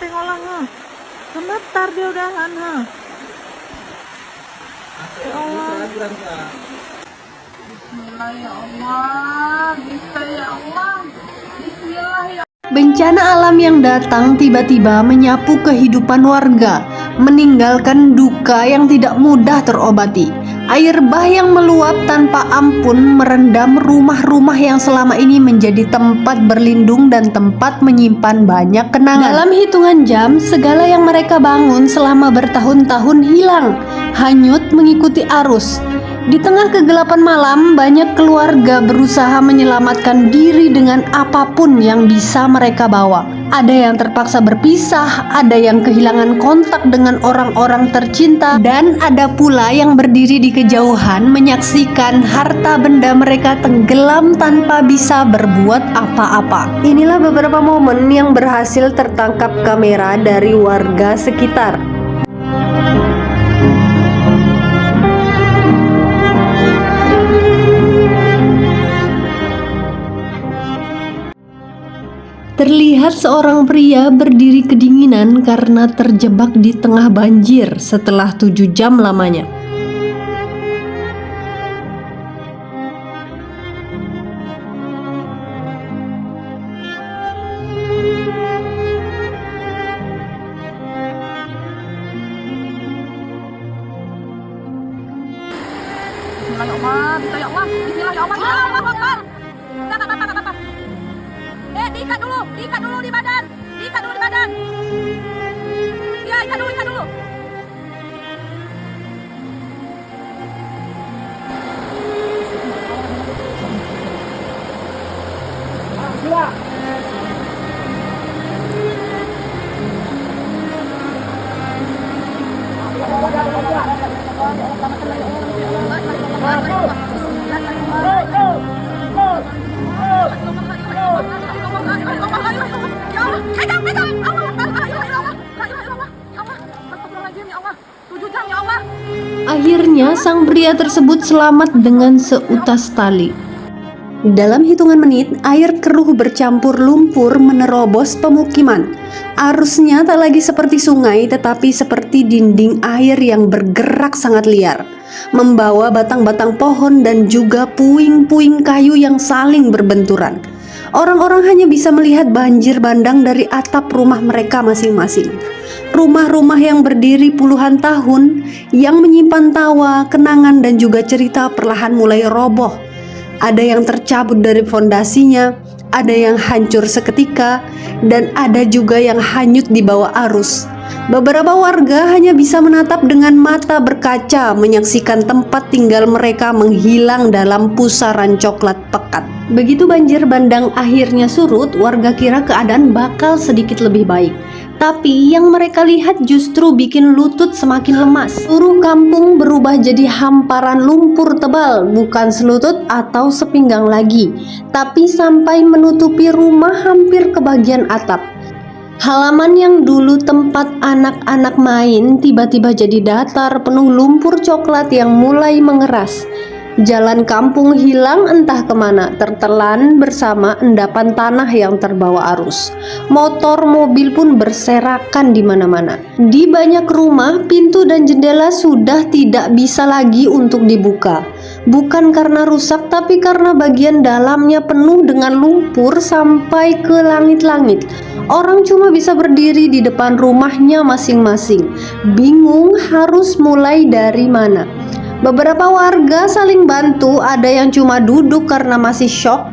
tengoklah ha. Gemetar dia udahan ha. Ya Allah. Bismillah ya Allah. Bisa ya Allah. Bismillah ya. Bencana alam yang datang tiba-tiba menyapu kehidupan warga, meninggalkan duka yang tidak mudah terobati. Air bah yang meluap tanpa ampun merendam rumah-rumah yang selama ini menjadi tempat berlindung dan tempat menyimpan banyak kenangan. Dalam hitungan jam, segala yang mereka bangun selama bertahun-tahun hilang, hanyut mengikuti arus. Di tengah kegelapan malam, banyak keluarga berusaha menyelamatkan diri dengan apapun yang bisa mereka bawa. Ada yang terpaksa berpisah, ada yang kehilangan kontak dengan orang-orang tercinta, dan ada pula yang berdiri di kejauhan menyaksikan harta benda mereka tenggelam tanpa bisa berbuat apa-apa. Inilah beberapa momen yang berhasil tertangkap kamera dari warga sekitar. Terlihat seorang pria berdiri kedinginan karena terjebak di tengah banjir setelah 7 jam lamanya. Bismillah ya Allah. Bisa ya Allah. Bismillah ya Allah. Allahu Akbar. Enggak apa-apa. Diikat dulu di badan. Diikat dulu di badan. Ya, ikat dulu. Akhirnya sang pria tersebut selamat dengan seutas tali. Dalam hitungan menit, air keruh bercampur lumpur menerobos pemukiman. Arusnya tak lagi seperti sungai, tetapi seperti dinding air yang bergerak sangat liar, membawa batang-batang pohon dan juga puing-puing kayu yang saling berbenturan. Orang-orang hanya bisa melihat banjir bandang dari atap rumah mereka masing-masing. Rumah-rumah yang berdiri puluhan tahun, yang menyimpan tawa, kenangan, dan juga cerita perlahan mulai roboh. Ada yang tercabut dari fondasinya, ada yang hancur seketika, dan ada juga yang hanyut di bawah arus. Beberapa warga hanya bisa menatap dengan mata berkaca, menyaksikan tempat tinggal mereka menghilang dalam pusaran coklat pekat. Begitu banjir bandang akhirnya surut, warga kira keadaan bakal sedikit lebih baik. Tapi yang mereka lihat justru bikin lutut semakin lemas. Seluruh kampung berubah jadi hamparan lumpur tebal, bukan selutut atau sepinggang lagi, tapi sampai menutupi rumah hampir ke bagian atap. Halaman yang dulu tempat anak-anak main tiba-tiba jadi datar penuh lumpur coklat yang mulai mengeras. Jalan kampung hilang entah kemana, tertelan bersama endapan tanah yang terbawa arus. Motor, mobil pun berserakan di mana-mana. Di banyak rumah, pintu dan jendela sudah tidak bisa lagi untuk dibuka. Bukan karena rusak, tapi karena bagian dalamnya penuh dengan lumpur sampai ke langit-langit. Orang cuma bisa berdiri di depan rumahnya masing-masing, bingung harus mulai dari mana. Beberapa warga saling bantu, ada yang cuma duduk karena masih syok.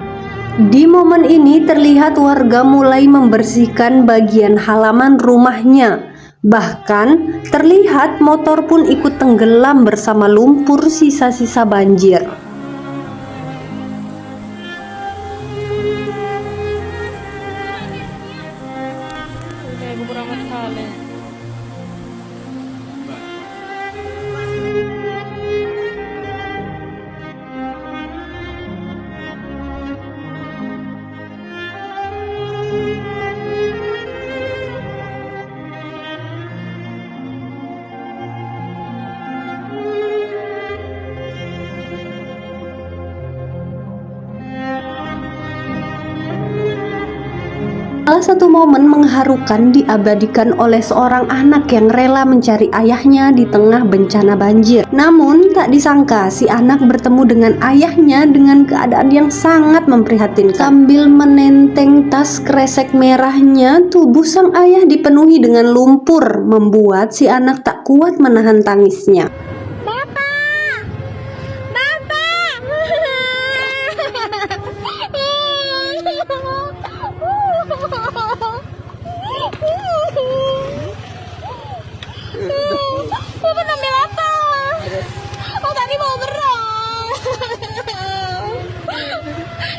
Di momen ini terlihat warga mulai membersihkan bagian halaman rumahnya. Bahkan terlihat motor pun ikut tenggelam bersama lumpur sisa-sisa banjir. Beberapa kali. Salah satu momen mengharukan diabadikan oleh seorang anak yang rela mencari ayahnya di tengah bencana banjir. Namun tak disangka si anak bertemu dengan ayahnya dengan keadaan yang sangat memprihatinkan. Sambil menenteng tas kresek merahnya, tubuh sang ayah dipenuhi dengan lumpur, membuat si anak tak kuat menahan tangisnya. Bapak ngambil apa? Oh tadi mau berang.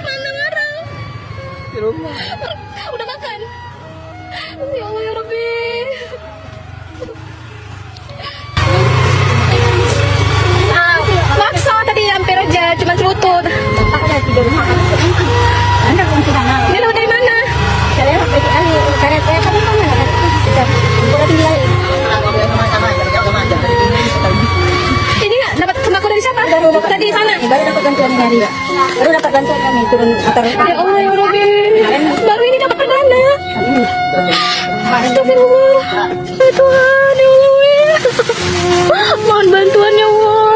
Mana ngarang? Di rumah. Udah makan? Ya Allah ya Rabbi. Maksa tadi hampir aja, cuma selutut. Bapak udah tidur makan. Anda belum sudah nang. Ini dari mana? Saya dari Ali. Karena saya kan mana? Kita udah tinggal. Ini nggak dapat sembako dari siapa? Tadi sana. Baru dapat bantuan dari. Baru dapat bantuan kami turun atas. Ya Allah ya Rabbi. Baru ini dapat perdana. Astagfirullah. Ya Tuhan ya Allah. Mohon bantuan ya Allah.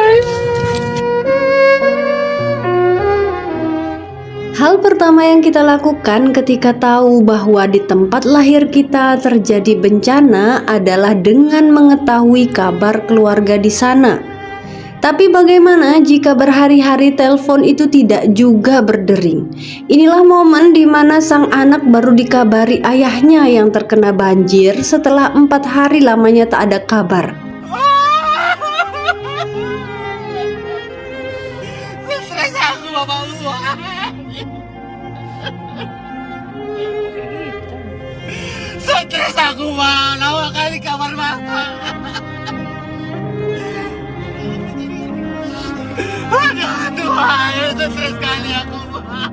Hal pertama yang kita lakukan ketika tahu bahwa di tempat lahir kita terjadi bencana adalah dengan mengetahui kabar keluarga di sana. Tapi bagaimana jika berhari-hari telepon itu tidak juga berdering? Inilah momen di mana sang anak baru dikabari ayahnya yang terkena banjir setelah 4 hari lamanya tak ada kabar. Stres aku bapak lu. Stres aku bang, lama kali kabar bapak. Aduh Tuhan, stres kali aku bang.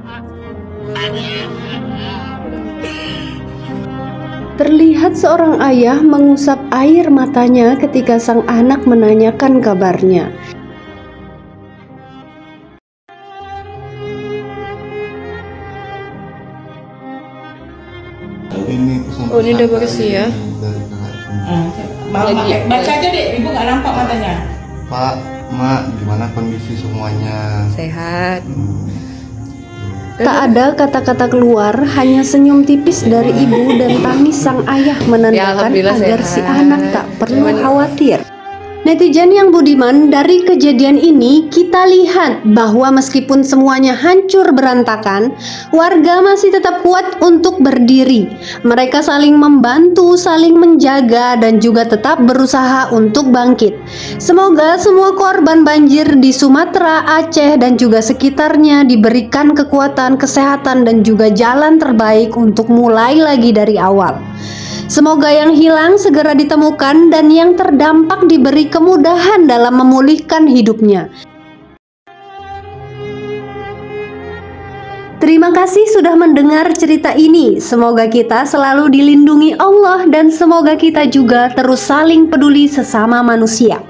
Terlihat seorang ayah mengusap air matanya ketika sang anak menanyakan kabarnya. Ini udah bersih ya. Baca aja deh, ibu nggak nampak matanya. Pak, Mak, gimana kondisi semuanya? Sehat. Tak ada kata-kata keluar, hanya senyum tipis dari ibu dan tangis sang ayah menandakan alhamdulillah agar sehat. si anak tak perlu khawatir. Netizen yang budiman, dari kejadian ini kita lihat bahwa meskipun semuanya hancur berantakan, warga masih tetap kuat untuk berdiri. Mereka saling membantu, saling menjaga, dan juga tetap berusaha untuk bangkit. Semoga semua korban banjir di Sumatera, Aceh, dan juga sekitarnya diberikan kekuatan, kesehatan, dan juga jalan terbaik untuk mulai lagi dari awal. Semoga yang hilang segera ditemukan dan yang terdampak diberi kemudahan dalam memulihkan hidupnya. Terima kasih sudah mendengar cerita ini. Semoga kita selalu dilindungi Allah dan semoga kita juga terus saling peduli sesama manusia.